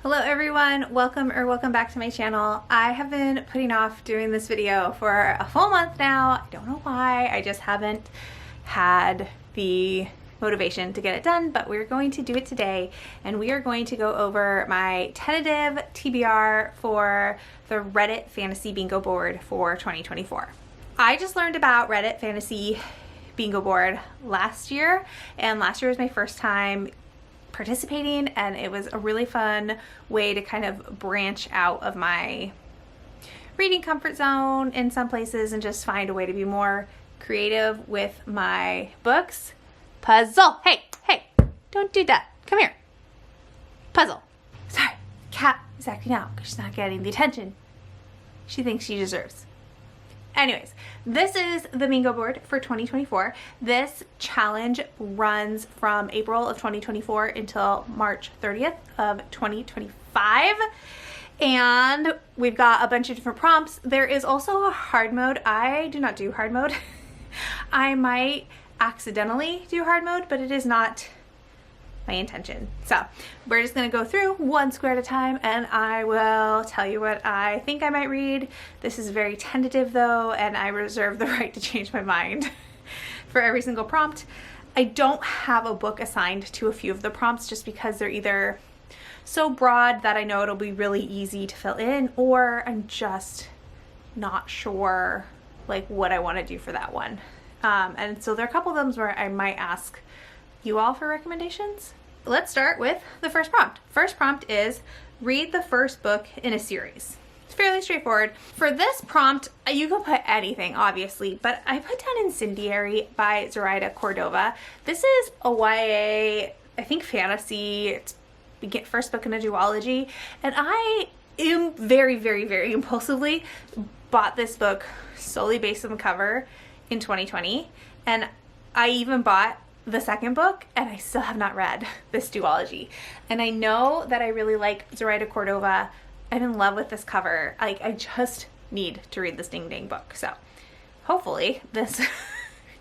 Hello everyone, welcome back to my channel. I have been putting off doing this video for a full month now. I don't know why, I just haven't had the motivation to get it done, but we're going to do it today, and we are going to go over my tentative TBR for the Reddit Fantasy Bingo Board for 2024. I just learned about Reddit Fantasy Bingo Board last year, and last year was my first time participating, and it was a really fun way to kind of branch out of my reading comfort zone in some places and just find a way to be more creative with my books. Puzzle! Hey, don't do that. Come here. Puzzle. Sorry, cat is acting out because she's not getting the attention she thinks she deserves. Anyways, this is the bingo board for 2024. This challenge runs from April of 2024 until March 30th of 2025. And we've got a bunch of different prompts. There is also a hard mode. I do not do hard mode. I might accidentally do hard mode, but it is not my intention. So we're just going to go through one square at a time, and I will tell you what I think I might read. This is very tentative though, and I reserve the right to change my mind for every single prompt. I don't have a book assigned to a few of the prompts just because they're either so broad that I know it'll be really easy to fill in, or I'm just not sure like what I want to do for that one. And so there are a couple of them where I might ask you all for recommendations. Let's start with the first prompt. First prompt is read the first book in a series. It's fairly straightforward. For this prompt, you can put anything, obviously, but I put down Incendiary by Zoraida Cordova. This is a YA, I think fantasy. It's first book in a duology, and I am very impulsively bought this book solely based on the cover in 2020, and I even bought the second book, and I still have not read this duology. And I know that I really like Zoraida Cordova. I'm in love with this cover. I just need to read this ding dang book. So hopefully this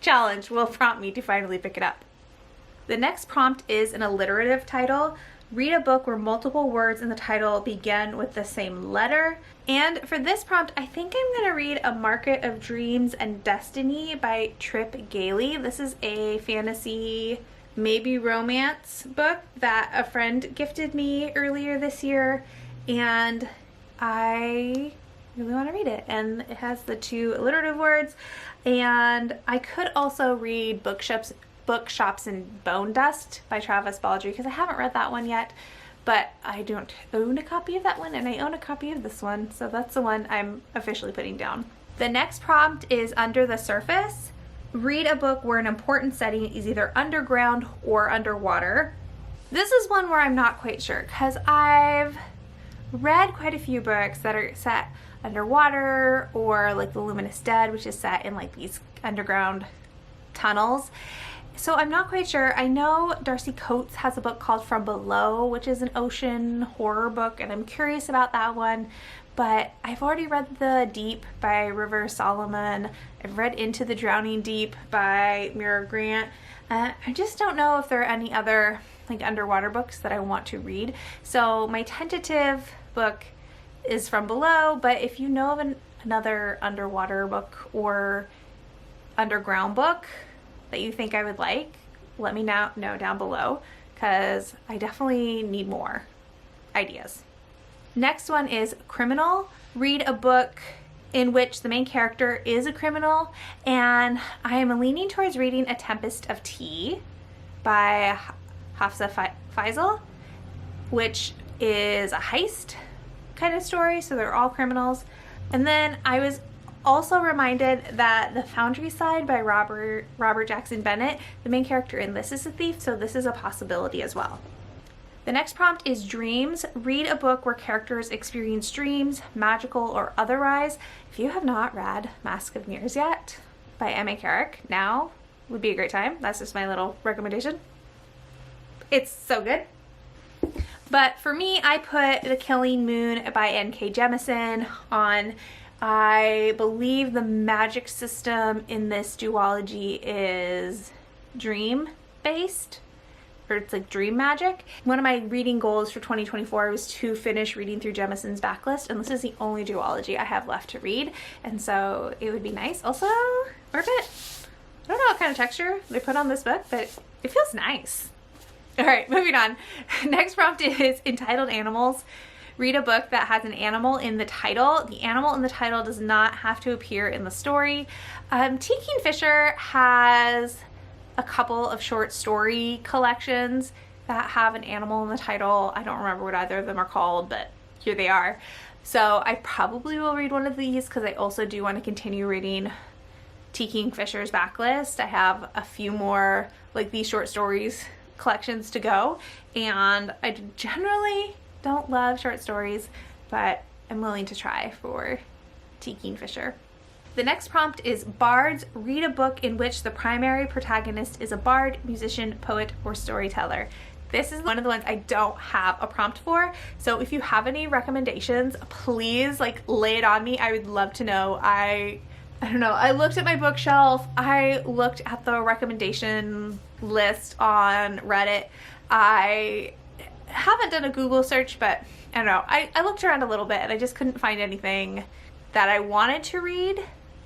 challenge will prompt me to finally pick it up. The next prompt is an alliterative title. Read a book where multiple words in the title begin with the same letter. And for this prompt, I think I'm going to read A Market of Dreams and Destiny by Trip Gailey. This is a fantasy, maybe romance book that a friend gifted me earlier this year, and I really want to read it. And it has the two alliterative words, and I could also read Bookshops and Bone Dust by Travis Baldree, because I haven't read that one yet, but I don't own a copy of that one, and I own a copy of this one, so that's the one I'm officially putting down. The next prompt is Under the Surface. Read a book where an important setting is either underground or underwater. This is one where I'm not quite sure, because I've read quite a few books that are set underwater, or like The Luminous Dead, which is set in like these underground tunnels. So I'm not quite sure. I know Darcy Coates has a book called From Below, which is an ocean horror book, and I'm curious about that one. But I've already read The Deep by River Solomon. I've read Into the Drowning Deep by Mira Grant. I just don't know if there are any other like underwater books that I want to read. So my tentative book is From Below, but if you know of another underwater book or underground book that you think I would like, let me know down below, because I definitely need more ideas. Next one is Criminal. Read a book in which the main character is a criminal, and I am leaning towards reading A Tempest of Tea by Hafsa Faisal, which is a heist kind of story, so they're all criminals. And then I was also reminded that The Foundry Side by Robert Jackson Bennett, the main character in this is a thief, so this is a possibility as well. The next prompt is Dreams. Read a book where characters experience dreams, magical or otherwise. If you have not read Mask of Mirrors yet by M.A. Carrick, now would be a great time. That's just my little recommendation. It's so good. But for me, I put The Killing Moon by N.K. Jemisin on. I believe the magic system in this duology is dream based, or it's like dream magic. One of my reading goals for 2024 was to finish reading through Jemisin's backlist, and this is the only duology I have left to read, and so it would be nice. Also, we're a bit, I don't know what kind of texture they put on this book, but it feels nice. All right, moving on. Next prompt is entitled animals. Read a book that has an animal in the title. The animal in the title does not have to appear in the story. T. Kingfisher has a couple of short story collections that have an animal in the title. I don't remember what either of them are called, but here they are. So I probably will read one of these because I also do want to continue reading T. Kingfisher's backlist. I have a few more like these short stories collections to go, and I generally don't love short stories, but I'm willing to try for T. Kingfisher. The next prompt is bards. Read a book in which the primary protagonist is a bard, musician, poet, or storyteller. This is one of the ones I don't have a prompt for, so if you have any recommendations, please like lay it on me. I would love to know. I don't know, I looked at my bookshelf, I looked at the recommendation list on Reddit. I haven't done a Google search, but I don't know. I looked around a little bit and I just couldn't find anything that I wanted to read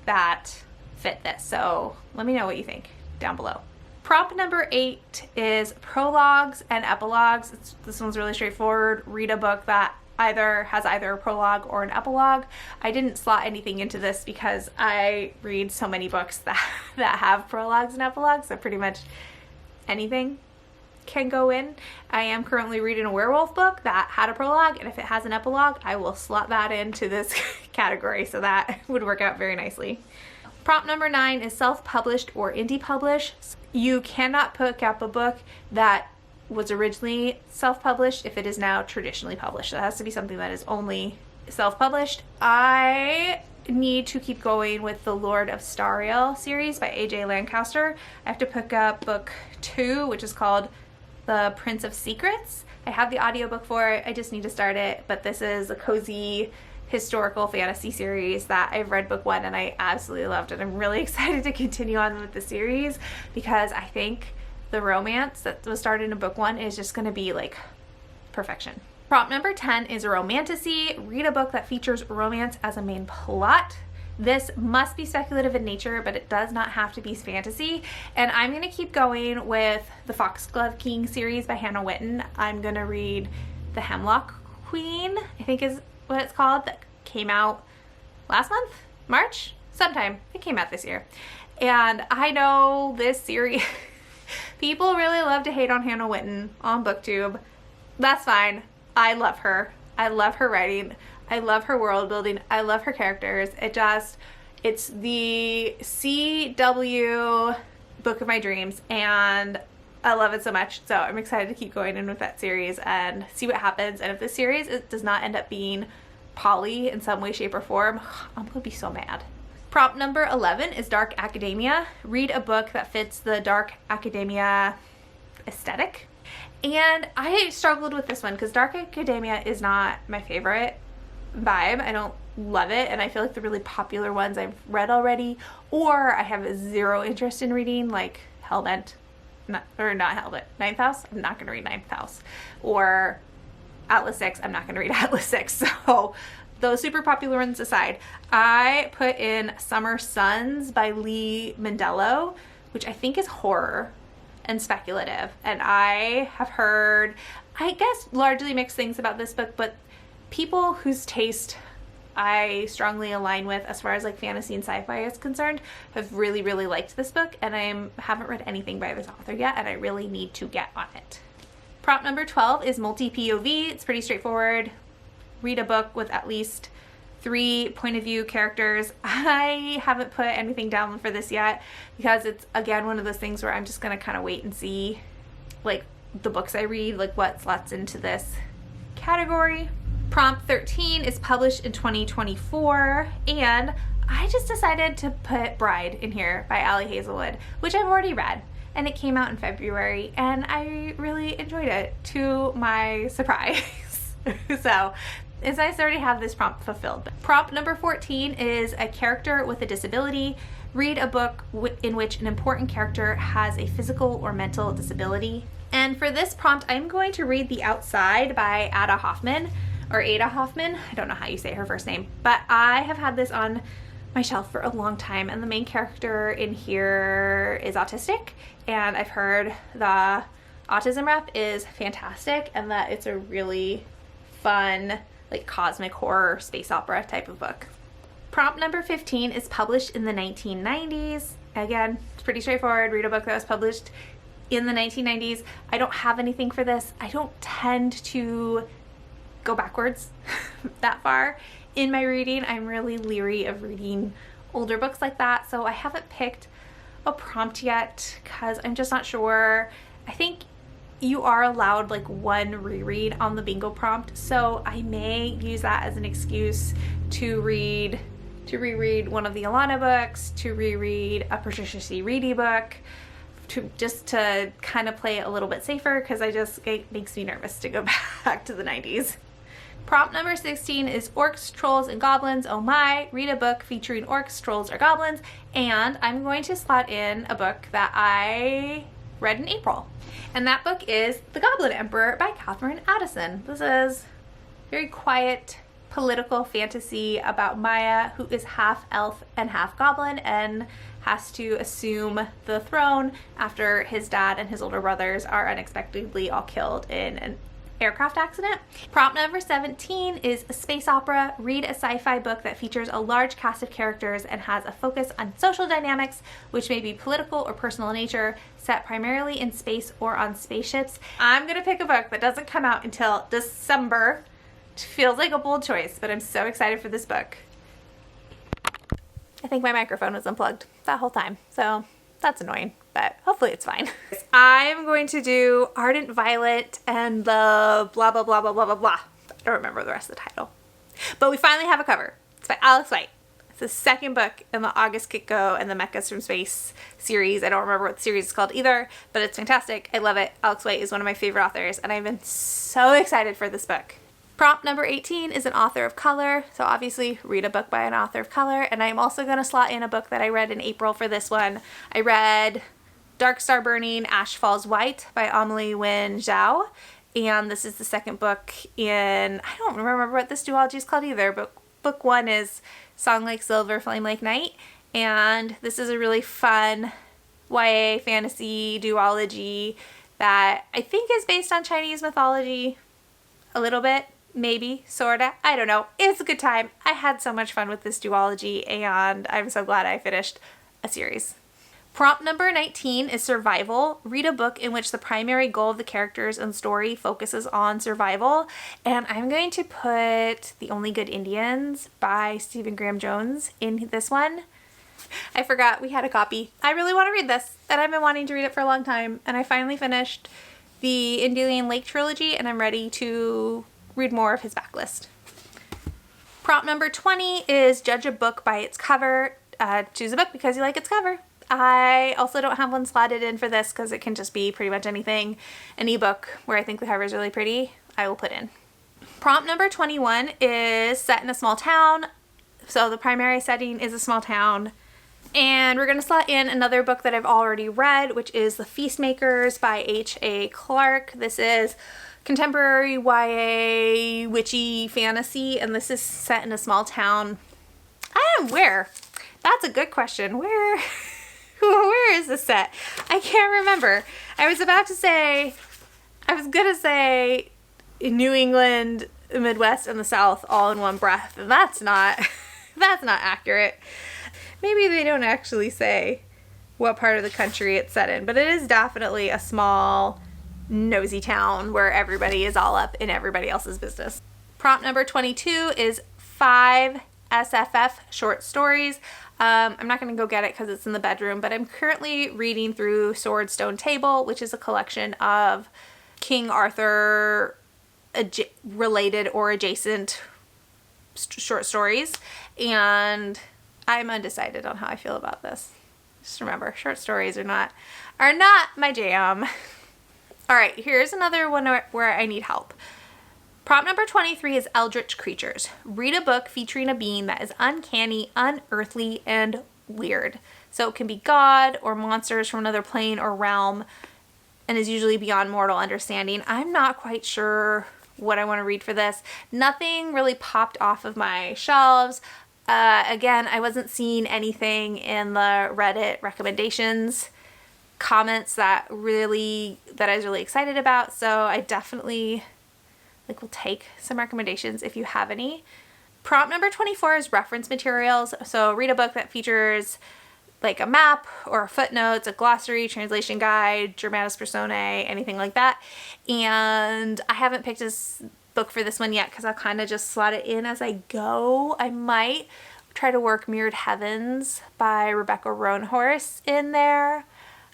that fit this. So let me know what you think down below. Prompt number 8 is prologues and epilogues. This one's really straightforward. Read a book that has either a prologue or an epilogue. I didn't slot anything into this because I read so many books that have prologues and epilogues, so pretty much anything can go in. I am currently reading a werewolf book that had a prologue, and if it has an epilogue, I will slot that into this category, so that would work out very nicely. Prompt number 9 is self-published or indie published. You cannot pick up a book that was originally self-published if it is now traditionally published. So it has to be something that is only self-published. I need to keep going with the Lord of Stariel series by A.J. Lancaster. I have to pick up book 2, which is called The Prince of Secrets. I have the audiobook for it. I just need to start it, but this is a cozy historical fantasy series that I've read book 1 and I absolutely loved it. I'm really excited to continue on with the series because I think the romance that was started in book 1 is just going to be like perfection. Prompt number 10 is romantasy. Read a book that features romance as a main plot. This must be speculative in nature, but it does not have to be fantasy. And I'm going to keep going with the Foxglove King series by Hannah Whitten. I'm going to read The Hemlock Queen, I think is what it's called, that came out last month? March? Sometime. It came out this year. And I know this series, people really love to hate on Hannah Whitten on BookTube. That's fine. I love her. I love her writing. I love her world building. I love her characters. It's the CW book of my dreams, and I love it so much. So I'm excited to keep going in with that series and see what happens. And if this series does not end up being poly in some way, shape, or form, I'm gonna be so mad. Prompt number 11 is dark academia. Read a book that fits the dark academia aesthetic. And I struggled with this one because dark academia is not my favorite vibe. I don't love it, and I feel like the really popular ones I've read already, or I have zero interest in reading, like Hellbent, not Hellbent, Ninth House. I'm not going to read Ninth House, or Atlas 6. I'm not going to read Atlas 6. So those super popular ones aside, I put in Summer Suns by Lee Mandello, which I think is horror and speculative, and I have heard, I guess, largely mixed things about this book, but people whose taste I strongly align with as far as like fantasy and sci-fi is concerned have really, really liked this book, and I haven't read anything by this author yet, and I really need to get on it. Prompt number 12 is multi-POV. It's pretty straightforward. Read a book with at least 3 point of view characters. I haven't put anything down for this yet because it's, again, one of those things where I'm just gonna kind of wait and see like the books I read, like what slots into this category. Prompt 13 is published in 2024, and I just decided to put Bride in here by Ali Hazelwood, which I've already read, and it came out in February, and I really enjoyed it, to my surprise. So it's nice to already have this prompt fulfilled. Prompt number 14 is a character with a disability. Read a book in which an important character has a physical or mental disability. And for this prompt, I'm going to read The Outside by Ada Hoffman, or Ada Hoffman. I don't know how you say her first name, but I have had this on my shelf for a long time, and the main character in here is autistic, and I've heard the autism rep is fantastic and that it's a really fun, like, cosmic horror space opera type of book. Prompt number 15 is published in the 1990s. Again, it's pretty straightforward. Read a book that was published in the 1990s. I don't have anything for this. I don't tend to go backwards that far in my reading. I'm really leery of reading older books like that, so I haven't picked a prompt yet because I'm just not sure. I think you are allowed like one reread on the bingo prompt, so I may use that as an excuse to reread one of the Alana books, to reread a Patricia C. Reedy book, just to kind of play it a little bit safer, because it makes me nervous to go back to the 90s. Prompt number 16 is Orcs, Trolls, and Goblins. Oh my! Read a book featuring orcs, trolls, or goblins. And I'm going to slot in a book that I read in April. And that book is The Goblin Emperor by Catherine Addison. This is very quiet political fantasy about Maya, who is half elf and half goblin and has to assume the throne after his dad and his older brothers are unexpectedly all killed in an aircraft accident. Prompt number 17 is a space opera. Read a sci-fi book that features a large cast of characters and has a focus on social dynamics, which may be political or personal in nature, set primarily in space or on spaceships. I'm gonna pick a book that doesn't come out until December. It feels like a bold choice, but I'm so excited for this book. I think my microphone was unplugged that whole time, so that's annoying, but hopefully it's fine. I'm going to do Ardent Violet and the blah blah blah blah blah blah blah. I don't remember the rest of the title. But we finally have a cover. It's by Alex White. It's the second book in the August Kitco and the Mechas from Space series. I don't remember what the series is called either, but it's fantastic. I love it. Alex White is one of my favorite authors, and I've been so excited for this book. Prompt number 18 is an author of color, so obviously read a book by an author of color, and I'm also going to slot in a book that I read in April for this one. I read Dark Star Burning, Ash Falls White by Amelie Wen Zhao, and this is the second book in, I don't remember what this duology is called either, but book one is Song Like Silver, Flame Like Night, and this is a really fun YA fantasy duology that I think is based on Chinese mythology a little bit. Maybe, sorta, I don't know. It's a good time. I had so much fun with this duology, and I'm so glad I finished a series. Prompt number 19 is survival. Read a book in which the primary goal of the characters and story focuses on survival. And I'm going to put The Only Good Indians by Stephen Graham Jones in this one. I forgot we had a copy. I really want to read this, and I've been wanting to read it for a long time, and I finally finished the Indian Lake trilogy, and I'm ready to read more of his backlist. Prompt number 20 is judge a book by its cover. Choose a book because you like its cover. I also don't have one slotted in for this because it can just be pretty much anything. An ebook where I think the cover is really pretty, I will put in. Prompt number 21 is set in a small town. So the primary setting is a small town. And we're going to slot in another book that I've already read, which is The Feastmakers by H.A. Clarke. This is contemporary YA witchy fantasy, and this is set in a small town. Where? That's a good question. Where is this set? I can't remember. I was gonna say in New England, the Midwest, and the South all in one breath, and that's not accurate. Maybe they don't actually say what part of the country it's set in, but it is definitely a small, nosy town where everybody is all up in everybody else's business. Prompt number 22 is 5 SFF short stories. I'm not going to go get it because it's in the bedroom, but I'm currently reading through Sword Stone Table, which is a collection of King Arthur related or adjacent short stories, and I'm undecided on how I feel about this. Just remember, short stories are not my jam. All right, here's another one where I need help. Prompt number 23 is Eldritch Creatures. Read a book featuring a being that is uncanny, unearthly, and weird. So it can be God or monsters from another plane or realm. and is usually beyond mortal understanding. I'm not quite sure what I want to read for this. Nothing really popped off of my shelves. Again, I wasn't seeing anything in the Reddit recommendations comments that I was really excited about, so I definitely will take some recommendations if you have any. Prompt number 24 is reference materials. So read a book that features like a map or footnotes, a glossary, translation guide, dramatis personae, anything like that. And I haven't picked a book for this one yet because I'll kind of just slot it in as I go. I might try to work Mirrored Heavens by Rebecca Roanhorse in there,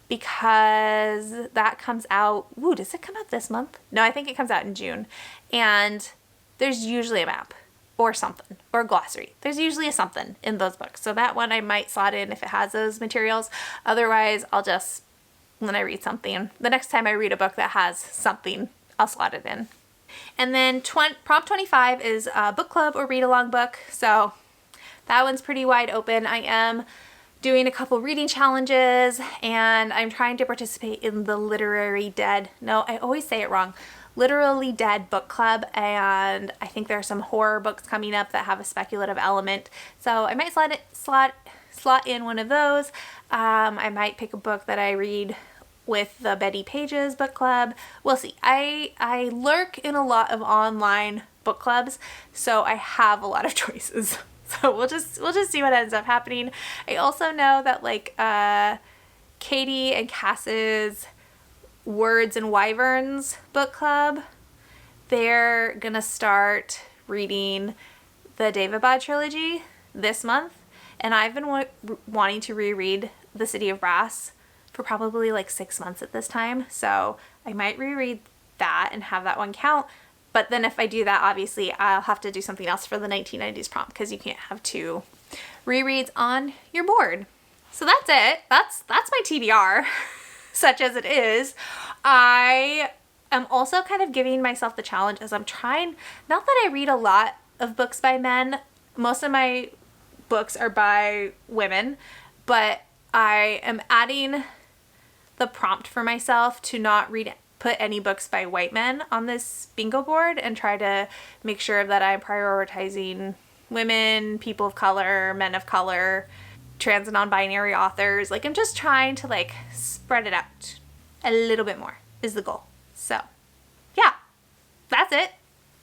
because that comes out, does it come out this month? No, I think it comes out in June. And there's usually a map or something, or a glossary. There's usually a something in those books. So that one I might slot in if it has those materials. Otherwise, I'll just, when I read something, the next time I read a book that has something, I'll slot it in. And then prompt 25 is a book club or read along book. So that one's pretty wide open. I am doing a couple reading challenges, and I'm trying to participate in the Literally Dead book club, and I think there are some horror books coming up that have a speculative element, so I might slot in one of those. I might pick a book that I read with the Betty Pages book club. We'll see. I lurk in a lot of online book clubs, so I have a lot of choices. So we'll just see what ends up happening. I also know that Katie and Cass's Words and Wyverns book club, they're gonna start reading the Daevabad trilogy this month, and I've been wanting to reread The City of Brass for probably 6 months at this time, so I might reread that and have that one count. But then if I do that, obviously I'll have to do something else for the 1990s prompt, because you can't have 2 rereads on your board. So that's it. That's my TBR, such as it is. I am also kind of giving myself the challenge as I'm trying, not that I read a lot of books by men. Most of my books are by women, but I am adding the prompt for myself to not put any books by white men on this bingo board, and try to make sure that I'm prioritizing women, people of color, men of color, trans and non-binary authors. I'm just trying to spread it out a little bit more is the goal. So yeah, that's it.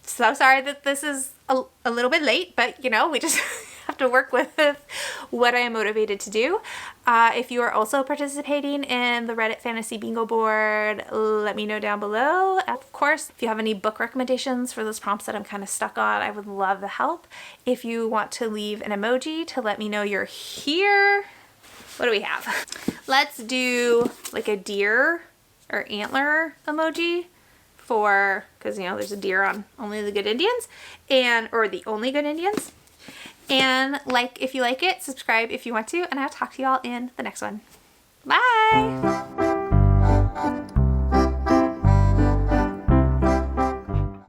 So sorry that this is a little bit late, but we just have to work with what I am motivated to do. If you are also participating in the Reddit Fantasy Bingo board, let me know down below. Of course, if you have any book recommendations for those prompts that I'm kind of stuck on, I would love the help. If you want to leave an emoji to let me know you're here. What do we have? Let's do a deer or antler emoji, because there's a deer on Only the Good Indians, or the Only Good Indians. And if you like it, subscribe if you want to, and I'll talk to you all in the next one. Bye!